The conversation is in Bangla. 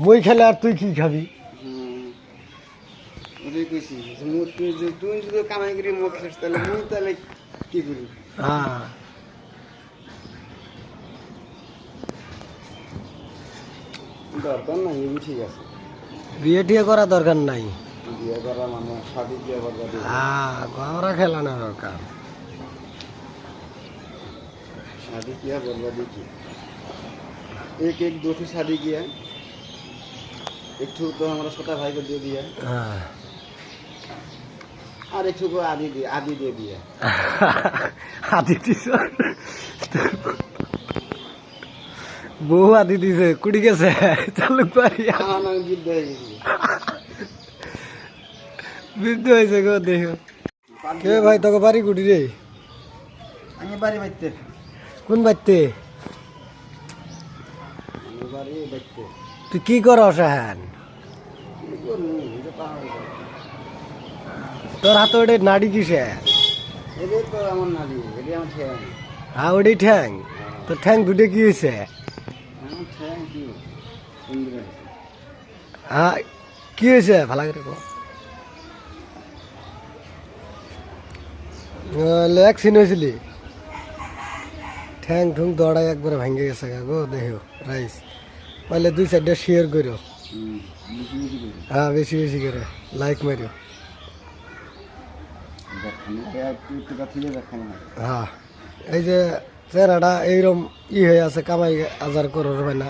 মই খেলে আর তুই কি খাবি? ওটাই কইছি তুই যদি কামাই করে মুখ খাস তাহলে মুই তাহলে কি করি? হ্যাঁ দরকার নাই, এমনি ঠিক আছে। বিয়ে টিয়ে করা দরকার নাই। বিয়ে করা মানে শাদি বিয়ে করবা দিই। হ্যাঁ ঘোরা খেলানো দরকার। शादी किया बर्बादी की। एक एक दो ठो शादी किया, एक ठो तो हमारा छोटा भाई को दे दिया हाँ और एक ठो को आधी दे दिया। आधी দিছে বউ আদি দিছে কুড়ি গেছে চালু পারি हाँ ना जीत जाएगी। বৃদ্ধ হয়েছে গো দেখো কে ভাই তোকে বাড়ি কুড়ি রে আমি বাড়ি বাইতে, কোন বাড়িতে আমি বাড়ি বাইতে। তুই কি করস হ্যান কি করবো এটা পাহাড়। তোর হাতে ওটা নাড়ি কিসে এটাই তো আমার নারী, এটাই আমার ঠ্যাং। হ্যাঁ ওটাই ঠ্যাং তোর ঠ্যাং দুটো কি হয়েছে আমার ঠ্যাং কি সুন্দর আছে। হ্যাঁ কি হয়েছে ভালো করে কো অ্যাক্সিডেন্ট হয়েছিলি ঠ্যাং ঠুং দড়াই একবারে ভেঙে গেছে গো দেখো রাইস পাইলে দুই সাইডে শেয়ার করো বেশি বেশি করি হ্যাঁ বেশি বেশি করে লাইক মারো দেখানো একটু একটু কাছে দেখানো। হ্যাঁ এই যে চেহারাটা এইরকম ই হয়ে আছে কামাই আজার করো ভাই না